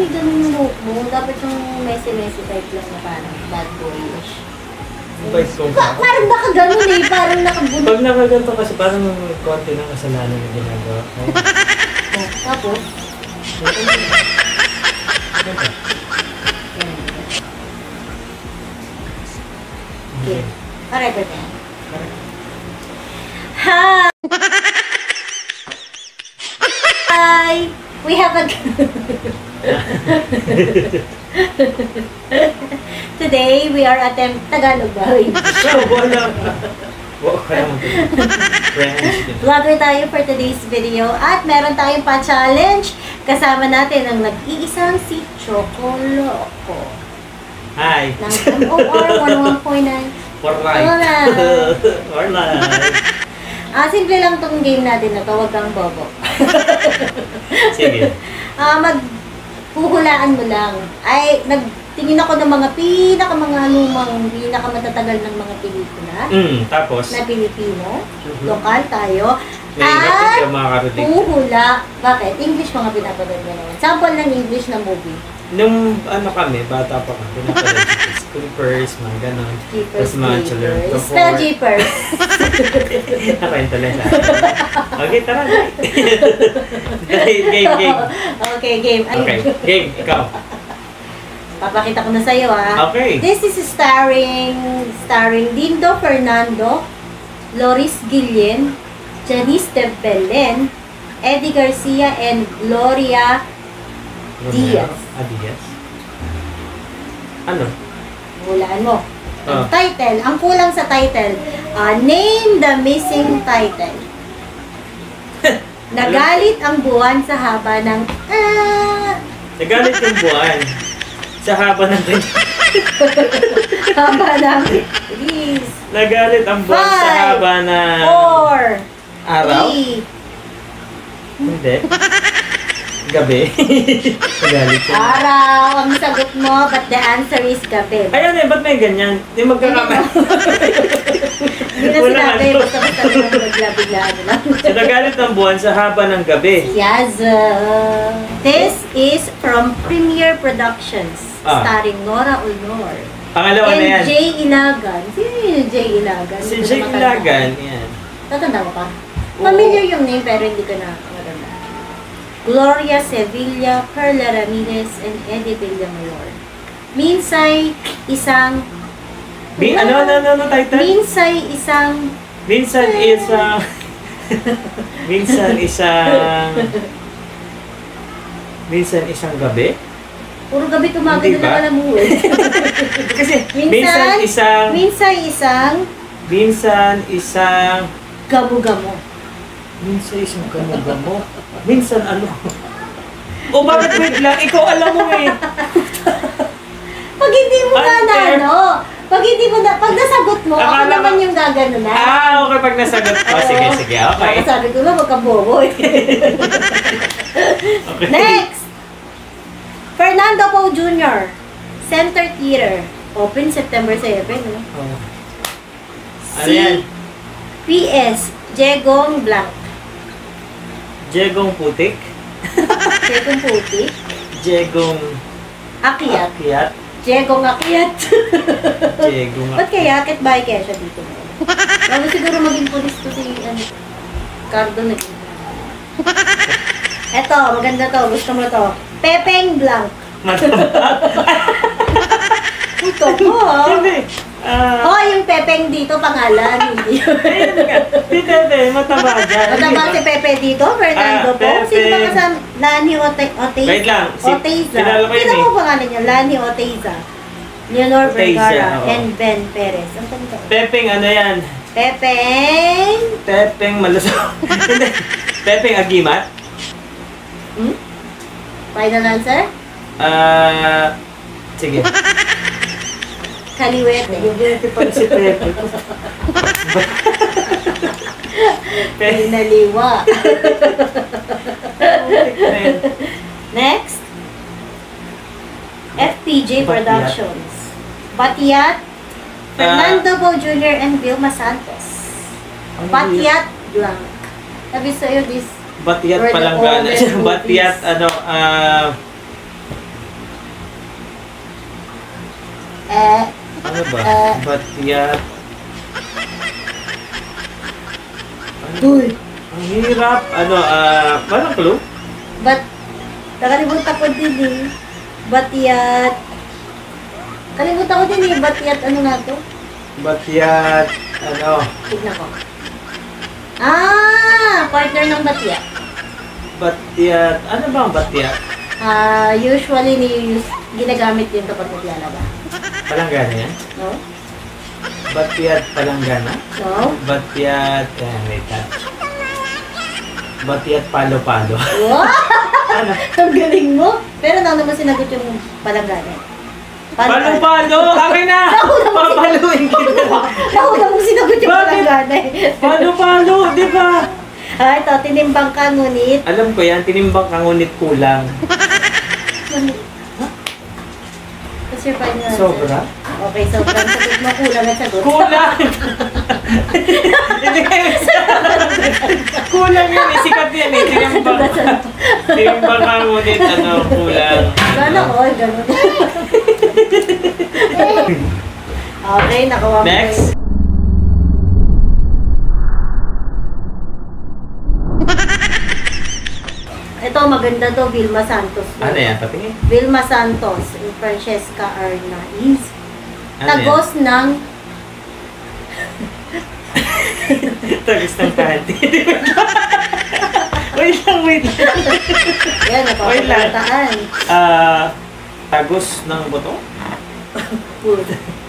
ganun yung buhok mo. Dapat yung messy-messy type lang na parang bad boyish. Parang baka ganun eh. Parang nakabunod. Pag nakaganto kasi parang konti ng kasalanan na ginagawa. Oh, tapos? Okay. Pareto na yan. Hi! We have a... Today, we are Tagalog ba? Wala. Vlogger tayo for today's video at meron tayong pa-challenge. Kasama natin ang nag-iisang si Choco Loco. Hi! Ng MOR 101.9. For life. For life. Simple lang tong game natin na to. Huwag kang bobo. Sige. Maghuhulaan mo lang. Ay, nagtingin ako ng mga pinakamagtatagal ng mga pelikula. Tapos? Na Pilipino. Lokal tayo. At huhula. Bakit? English mga pinapanood mo naman. Sample ng English na movie. Nung kami, bata pa kami, pinapanood si Jeepers, mga ganon. Jeepers, Jeepers. Spell Jeepers. Nakwento lang sa akin. Okay, tara. Game. Okay, game. Okay, game. Ikaw. Papakita ko na sa'yo, ha? Okay. This is starring Dindo Fernando, Loris Guillen, Janice de Belen, Eddie Garcia, and Gloria Diaz. Diaz? Ano? Hulaan mo. Ang title, ang kulang sa title, name the missing title. Nagalit ang buwan sa haba ng... Nagalit yung buwan sa haba ng... haba ng... Please. Nagalit ang buwan sa haba ng... 4 Araw? 3 Hindi. Gabi. Nagalit siya. Araw ang sagot mo, but the answer is gabi. Ayun eh, ba't may ganyan? Hindi magkakamay. Hindi na sinabi, basta-basta lang magla-biglaan lang. So, nagalit ang buwan sa haba ng gabi. Yes. This is from Premier Productions, starring Nora Honor. Pangalawa na yan. And Jay Ilagan. Sino yung Jay Ilagan? Si Jay Ilagan, yan. Tatanda mo pa? Familiar yung name pero hindi ko na matanda. Gloria Sevilla, Perla Ramirez, and Eddie Villamayor. Minsay isang... Ano title? Minsay isang... Minsan isang gabi? Puro gabi tumaga na lang alam mo eh. Kasi minsan isang gamo-gamo. Minsan isang gamo-gamo. Minsan ano? O bakit wait lang? Ikaw alam mo eh. Pag hindi mo pag nasagot mo, ako naman yung gagano na. Okay, pag nasagot ko. Sige, okay. Sabi ko na, wag kang bobo eh. Okay. Next! Fernando Poe Jr. Center Theater. Open September 7, no? Ano yan? P.S. Jegong Blanc. Jegong putik? Jegong putik? Jegong... Akyat. Jegong akyat. Jegong Ba't kaya? Akit bahay kaya siya dito? Bago siguro maging pulis to si Cardo naging. Eto, maganda to. Gusto mo to. Pepeng Blanc. Ito mo, Hindi. yung Pepeng dito, pangalan. Hindi yun. Si Pepe, mataba dyan. Mataba si Pepe dito, Fernando po. Sino ba kasama? Lani Oteiza. Wait lang. Oteiza. Kilala ko yun Sino ko pangalan niya? Lani Oteiza. Leonor Vergara and Ben Perez. Ang tanda. Pepeng ano yan? Pepeng malusog. Pepeng agimat? Final answer? Sige. Kaliwete. Kaliwete pala si Pepe. Pinaliwa. Next. FPJ Productions. Batiyat, Fernando Poe Jr. and Vilma Santos. Batiyat Blanc. Sabi sa'yo this Batiyat word palang of gana. all Batiyat, Ano ba? Batyat. Uy. Ang hirap. Ano, parang clue? Nakalimutan ko din eh. Batyat. Kalimutan ko din eh. Batyat, ano nga to? Batyat. Ano? Tignan ko. Partner ng batyat. Batyat. Ano ba ang batyat? Usually ginagamit yun kapag naglalaba. Palanggana yan? No? Batyat palanggana? No? Batyat, wait lang. Batyat palo-palo. Wow! Ano? Ang galing mo. Pero naman sinagot yung palanggana. Palo-palo! Akin na! Papaluin kita! Nauna mong sinagot yung Bakit? palanggana eh. Palo-palo! Di ba? Ito, tinimbang ka ngunit. Alam ko yan, tinimbang ka ngunit kulang. What's your final answer? Sobra? Okay, sobrang sagot mo. Kulang ang sagot. Kulang! Hindi kayo kulang yan eh. Sikat yan eh. Tinimbang ka ngunit kulang. Sana all, ganun. Okay, nakawa mo. Next. Ito, maganda to, Vilma Santos. Ano yan? Patingin? Vilma Santos and Francesca Arnaiz. Ano Tagos ng... Tagos ng panty. Wait lang. Yan, napapagalataan. Tagos ng buto?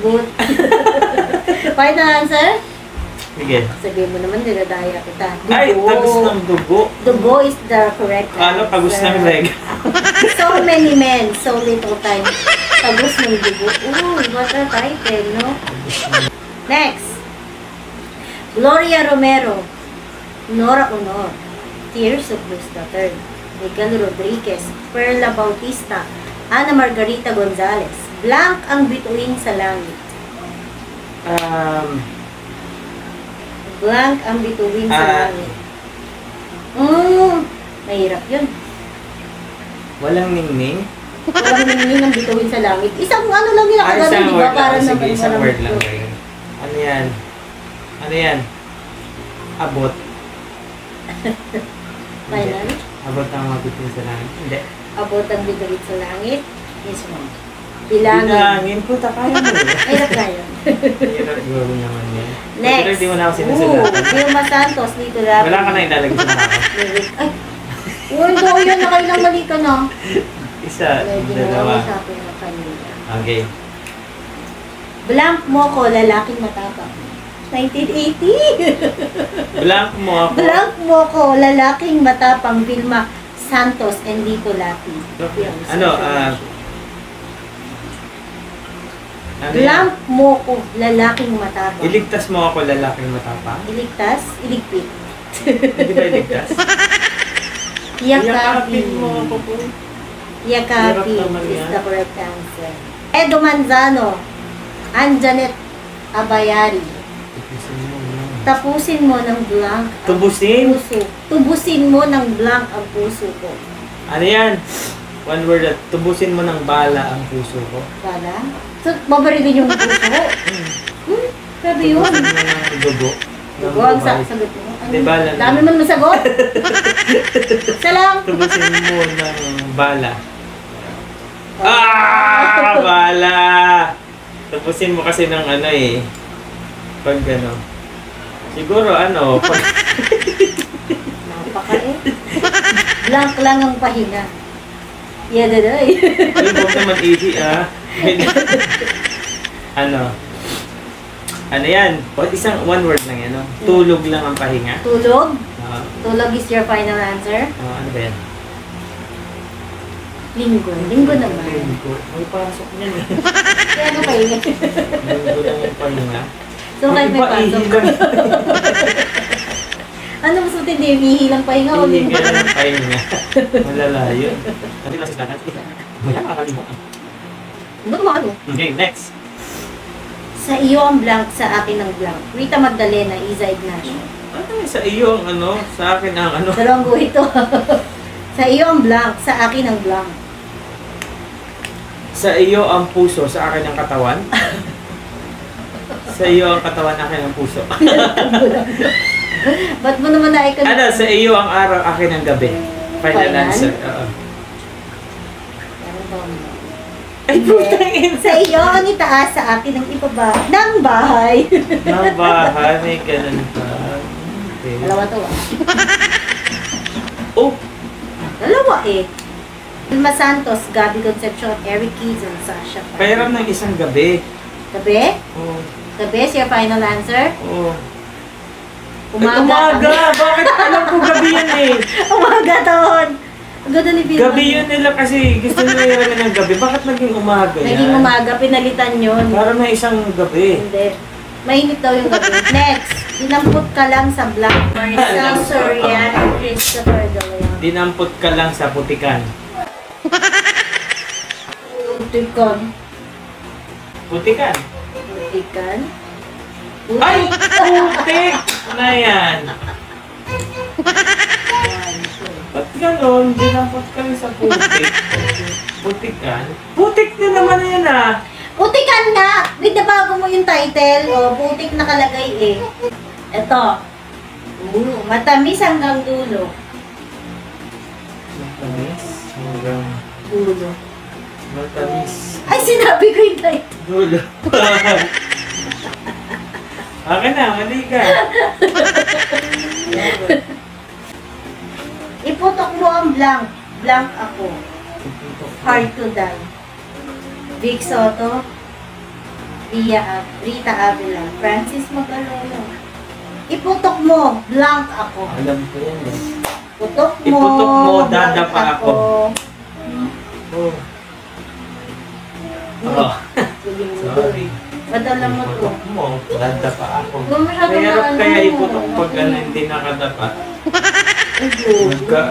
Good. Final answer? Sige. Sabihin mo naman, dinadaya kita. Dugo. Ay, tagos ng dugo. Dugo is the correct Ano, tagos ng leg? So many men, so little time. Tagos ng dugo. Ooh, what a title, no? Next. Gloria Romero, Nora Honor, Tears of Luz III, Miguel Rodriguez, Perla Bautista, Ana Margarita Gonzalez. Blank ang bituin sa langit. Blank ang bituin sa langit. Mahirap yun. Walang ningning? Walang ningning ang bituin sa langit. Isang ano lang nila kagano, Isang di word ba? Para lang. Sige, naman isang walang word lang. bituin. Ano yan? Ano yan? Abot. Final? Abot ang mabitin sa langit. Hindi. Abot ang bituin sa langit. Yes, ma'am. Bilangin. Bilangin ko, kaya mo. Hirap na yun. Hirap gawin naman yan. Next. Pero di mo na ako sinusulat. Vilma Santos, dito lang. Wala ka na ilalagay sa mukha ko. Ay! Uy, daw yun. Nakailang mali ka na. Isa, Medyo dalawa. sa akin na kanina. Okay. Blank mo ko, lalaking matapang. 1980! Blank mo ako. Blank mo ko, lalaking matapang. Vilma Santos and Lito Lapi. Ano, Blank mo ko, lalaking matapang. Iligtas mo ako lalaking matapang? Iligtas? Iligpit. Hindi ba iligtas? Yakapin. mo ako po. Yakapin Hirap naman is yan. the correct answer. Edo Manzano, Anjanet Abayari. Tapusin mo ng blank ang Tubusin? puso. Tubusin mo ng blank ang puso ko. Ano yan? One word at tubusin mo ng bala ang puso ko. Bala? So, babarilin yung puso ko. Sabi yun. Tubusin mo ng dugo. ng Dugo ang buhay. sagot mo. Ano? Di bala. Dami man masagot. Isa lang. Tubusin mo ng bala. Bala! Tubusin mo kasi ng ano eh. Pag ano. Siguro ano. Pag... Napaka eh. Blank lang ang pahinga. Yadaday. Ay, huwag naman easy ano. Ano yan? Isang one word lang yan. No? Tulog lang ang pahinga. Tulog. Ah, Tulog is your final answer. ano ba yan? Linggo. Linggo naman. Linggo. May pasok niyan eh. Kaya ano pahinga? Linggo lang yung pahinga. So, kahit may pasok. Ano mas matindi? Hihilang pahinga o Hindi linggo? ka lang pahinga. Malala yun. Hindi lang sa Wala kakalimutan. Ano ba ano? Okay, next. Sa iyo ang blank, sa akin ang blank. Rita Magdalena, Iza Ignacio. Ano yung sa iyo ang ano? Sa akin ang ano? Dalawang guhit to. Sa iyo ang blank, sa akin ang blank. Sa iyo ang puso, sa akin ang katawan. Sa iyo ang katawan, akin ang puso. Ba't mo naman na-icon? Ano, sa iyo ang araw, akin ang gabi. Final answer. Oo. Ay, putang ina. Sa iyo ang itaas, sa akin ang ibaba ng bahay. Ng bahay, may ganun pa. Okay. Dalawa to ah. Oh, Dalawa eh. Vilma Santos, Gabby Concepcion, Eric Kizon, Sasha. pairam ng isang gabi. Gabi? Oh, Gabi is your final answer? oh. Umaga. Umaga! Bakit alam ko gabi yan eh? Umaga taon. Ang ganda ni Vilma. Gabi yun nila kasi gusto nila yung ng gabi. Bakit naging umaga yan? Naging umaga, pinalitan yun. Para na isang gabi. Hindi. Mainit daw yung gabi. Next, dinampot ka lang sa Black Marcel Soriano, Christopher De Leon. Dinampot ka lang sa putikan. Putikan. Putikan? Putikan. Ay! Putik! Na yan. Ba't ganon? Dinampot ka lang sa putik. Putikan? Putik na naman yan ah! Putikan na! Wait, bago mo yung title. O, putik nakalagay eh. Ito. Matamis hanggang dulo. Matamis hanggang Dulo. matamis. Ay, sinabi ko yung title. Dulo. Akin na, mali ka. Iputok mo ang blank. Blank ako. Hard to die. Vic Soto. Rita Avila. Francis Magalolo. Iputok mo. Blank ako. Alam ko yan eh. Putok mo. Iputok mo, blank dadapa ako. Oh. Oh. Sorry. Madala mo to. Iputok mo, dadapa ako. Huwag masyadong Mahirap maano. kaya iputok pag ano, hindi nakadapa. Magka...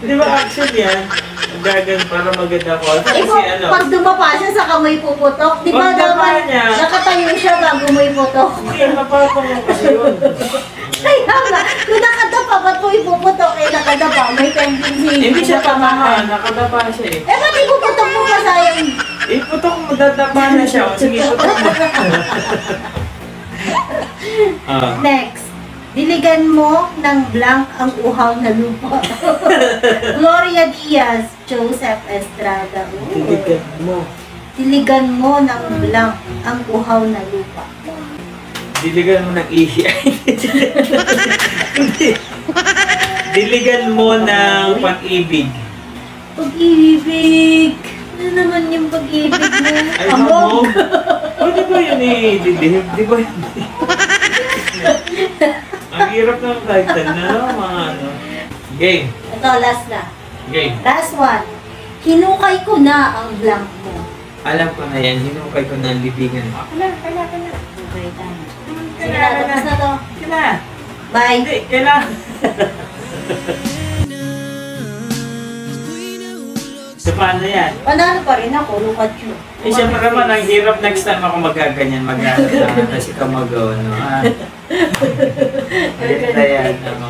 Di ba action yan? Gagan para maganda ko. Kasi ano, Pag dumapa siya sa kamay puputok, di ba Pag dapa dapat niya. nakatayo siya bago mo iputok? hindi, mapapang mo kasi yun. Kaya nga, kung nakadapa, ba't mo ipuputok? Eh, nakadapa, may tendency. Hindi siya tamahan. tamahan, nakadapa siya eh. Eh, ba't ipuputok mo pa sayang? Iputok mo, dadapa na siya. O, sige, iputok mo. Ah. Next. Diligan mo ng blank ang uhaw na lupa. Gloria Diaz, Joseph Estrada. Titigan mo. Diligan mo ng blank ang uhaw na lupa. Diligan mo ng ihi. Diligan mo ng pag-ibig. Pag-ibig. Ano naman yung pag-ibig mo? Ay, hamog. O, di ba yun eh? Di ba yun eh? Ang hirap ng title na, no? Mga ano. Game. Ito, last na. Game. Last one. Hinukay ko na ang blank mo. Alam ko na yan. Hinukay ko na ang libingan mo. Kala. Okay, tama. Sige na, tapos na to. Kala. Bye. Hindi, kailangan. So, paano yan? Panalo pa rin ako, look at you. Eh, syempre naman, ang hirap next time ako magaganyan, mag-ano, kasi ka mag-ano, ha? Ganito yan, ano.